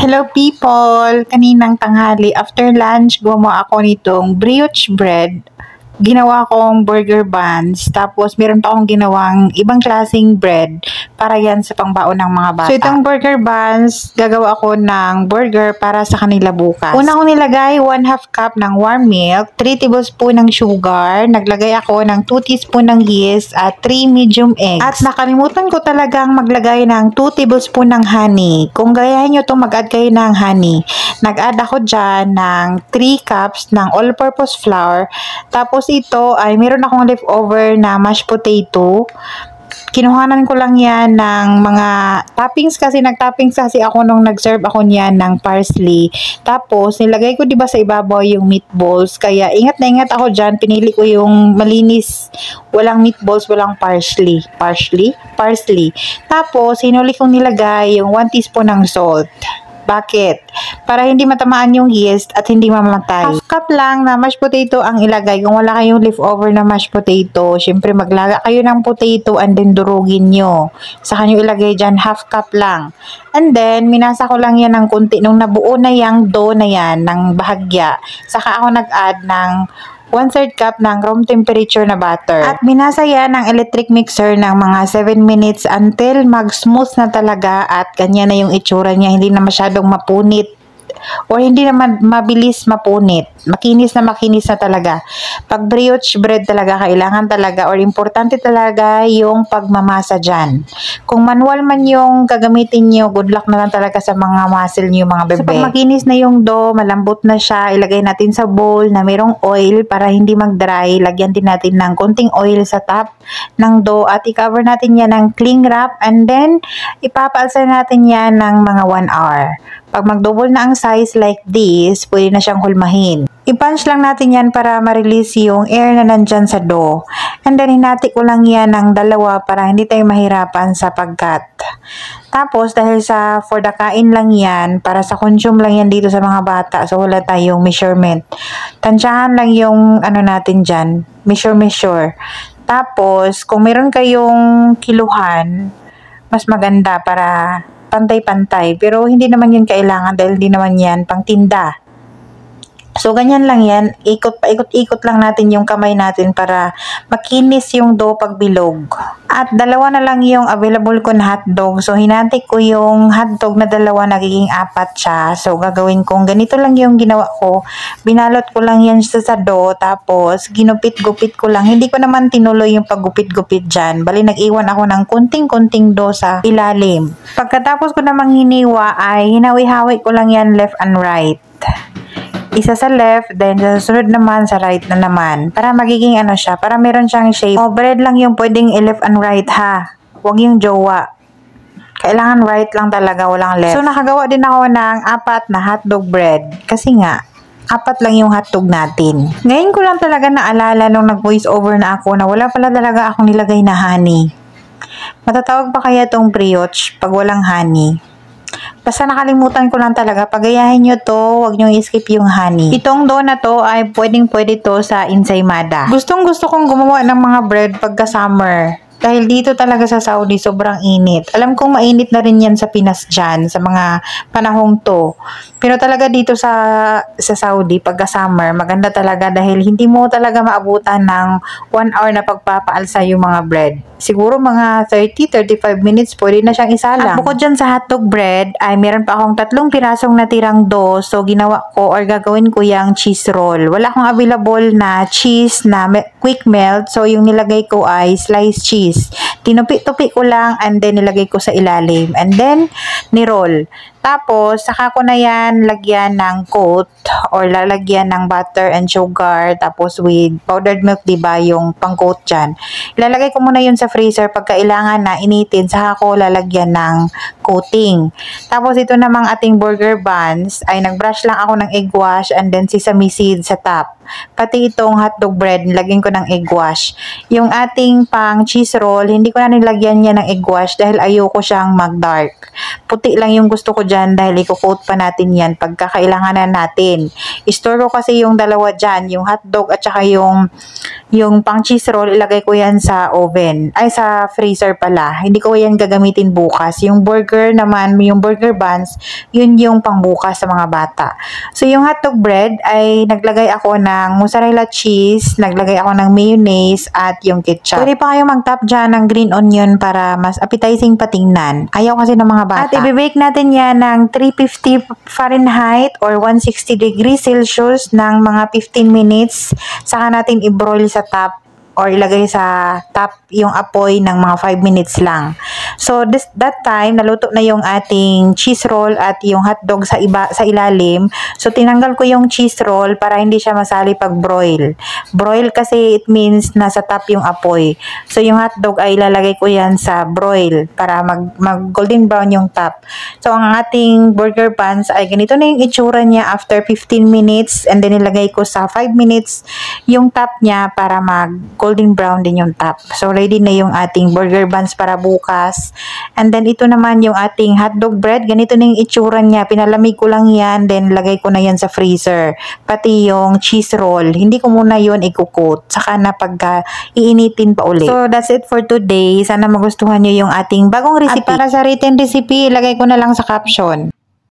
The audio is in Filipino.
Hello people! Kaninang tanghali, after lunch, gumawa ako nitong brioche bread. Ginawa kong burger buns. Tapos, meron pa akong ginawang ibang klaseng bread para yan sa pangbaon ng mga bata. So, itong burger buns, gagawa ako ng burger para sa kanila bukas. Una kong nilagay 1/2 cup ng warm milk, 3 tablespoon ng sugar, naglagay ako ng 2 teaspoon ng yeast at 3 medium eggs. At nakalimutan ko talagang maglagay ng 2 tablespoon ng honey. Kung gayahin nyo to, mag-add kayo ng honey. Nag-add ako dyan ng 3 cups ng all-purpose flour. Tapos ito ay meron akong leftover na mashed potato. Kinuhanan ko lang yan ng mga toppings kasi nag-toppings kasi ako nung nag-serve ako niyan ng parsley. Tapos nilagay ko diba sa ibabaw yung meatballs. Kaya ingat na ingat ako dyan. Pinili ko yung malinis. Walang meatballs, walang parsley. Parsley. Tapos hinuli kong nilagay yung 1 teaspoon ng salt. Bakit? Para hindi matamaan yung yeast at hindi mamamatay. 1/2 cup lang na mashed potato ang ilagay. Kung wala kayong leftover na mashed potato, syempre maglaga kayo ng potato and then durugin nyo. Saka nyo ilagay dyan 1/2 cup lang. And then, minasa ko lang yan ng kunti. Nung nabuo na yung dough na yan, ng bahagya, saka ako nag-add ng 1/3 cup ng room temperature na butter. At minasa yan ng electric mixer ng mga 7 minutes until mag-smooth na talaga at ganyan na yung itsura niya. Hindi na masyadong mapunit or hindi na mabilis mapunit. Makinis na talaga. Pag brioche bread talaga, kailangan talaga or importante talaga yung pagmamasa dyan. Kung manual man yung gagamitin nyo, good luck na lang talaga sa mga muscle nyo, mga bebe. So, pag makinis na yung dough, malambot na siya, ilagay natin sa bowl na mayroong oil para hindi mag-dry. Lagyan din natin ng konting oil sa top ng dough at i-cover natin yan ng cling wrap and then ipapaalsa natin yan ng mga 1 hour. Pag mag-double na ang size like this, pwede na siyang hulmahin. I-punch lang natin yan para ma-release yung air na nandyan sa dough. And then, hinati ko lang yan ng 2 para hindi tayo mahirapan sa pag-cut. Tapos, dahil sa for the kain lang yan, para sa consume lang yan dito sa mga bata, so wala tayong measurement. Tansyahan lang yung natin dyan, measure. Tapos, kung meron kayong kiluhan, mas maganda para pantay-pantay. Pero hindi naman yun kailangan dahil hindi naman yan pang tinda. So, ganyan lang yan. Ikot lang natin yung kamay natin para makinis yung dough pag bilog. At 2 na lang yung available ko na hotdog. So, hinati ko yung hotdog na 2, nagiging 4 siya. So, gagawin kong ganito lang yung ginawa ko. Binalot ko lang yan sa dough. Tapos, ginupit-gupit ko lang. Hindi ko naman tinuloy yung paggupit-gupit dyan. Bali, nag-iwan ako ng kunting-kunting dough sa ilalim. Pagkatapos ko namang hiniwa ay hinawi-hawi ko lang yan left and right. Isa sa left, then sa susunod naman, sa right na naman. Para magiging siya, para meron siyang shape. Bread lang yung pwedeng left and right ha. Huwag yung jowa. Kailangan right lang talaga, walang left. So, nakagawa din ako ng 4 na hotdog bread. Kasi nga, 4 lang yung hotdog natin. Ngayon ko lang talaga naalala nung nag-voice over na ako na wala pala talaga akong nilagay na honey. Matatawag pa kaya tong brioche pag walang honey? Basta nakalimutan ko lang talaga. Pagayahin nyo to, huwag nyo i-skip yung honey. Itong dough na to ay pwedeng-pwede to sa ensaymada. Gustong-gusto kong gumawa ng mga bread pagka summer. Dahil dito talaga sa Saudi, sobrang init. Alam kong mainit na rin yan sa Pinas dyan, sa mga panahong to. Pero talaga dito sa Saudi, pagka summer, maganda talaga dahil hindi mo talaga maabutan ng 1 hour na pagpapaalsa yung mga bread. Siguro mga 30-35 minutes, pwede na siyang isalang. At bukod dyan sa hotdog bread, ay meron pa akong 3 pirasong natirang dough. So, ginawa ko or gagawin ko yung cheese roll. Wala akong available na cheese na quick melt. So, yung nilagay ko ay sliced cheese. Tinupi-tupi ko lang and then nilagay ko sa ilalim. And then, ni-roll. Tapos, saka ko na yan lagyan ng coat or lalagyan ng butter and sugar. Tapos, with powdered milk, diba, yung pang-coat dyan. Ilalagay ko muna yun sa freezer. Pag kailangan na initin, saka ko lalagyan ng coating. Tapos, ito namang ating burger buns ay nag-brush lang ako ng egg wash and then sesame seed sa top. Pati itong hotdog bread, nilagyan ko ng egg wash. Yung ating pang cheese roll, hindi ko na nilagyan niya ng egg wash dahil ayoko siyang mag-dark. Puti lang yung gusto ko dyan dahil i-coat pa natin yan pagkakailangan na natin. I-store ko kasi yung 2 dyan, yung hotdog at saka yung Yung pang cheese roll, ilagay ko yan sa oven. Ay, sa freezer pala. Hindi ko yan gagamitin bukas. Yung burger naman, yung burger buns, yun yung pang bukas sa mga bata. So, yung hotdog bread ay naglagay ako ng mozzarella cheese, naglagay ako ng mayonnaise at yung ketchup. Pwede pa kayong mag-top dyan ng green onion para mas appetizing patingnan. Ayaw kasi ng mga bata. At i-bake natin yan ng 350 Fahrenheit or 160 degrees Celsius ng mga 15 minutes. Saka natin i-broil sa top or ilagay sa top yung apoy ng mga 5 minutes lang. So that time naluto na yung ating cheese roll at yung hotdog sa ilalim. So tinanggal ko yung cheese roll para hindi siya masali pag broil. Broil kasi it means nasa top yung apoy. So yung hotdog ay ilalagay ko yan sa broil para mag golden brown yung top. So ang ating burger buns ay ganito na yung itsura niya after 15 minutes, and then ilagay ko sa 5 minutes yung top niya para mag golden brown din yung top. So, ready na yung ating burger buns para bukas. And then, ito naman yung ating hotdog bread. Ganito na yung itsura niya. Pinalamig ko lang yan. Then, lagay ko na yan sa freezer. Pati yung cheese roll. Hindi ko muna yun i-coat. Saka na pagka iinitin pa ulit. So, that's it for today. Sana magustuhan nyo yung ating bagong recipe. At para sa written recipe, ilagay ko na lang sa caption.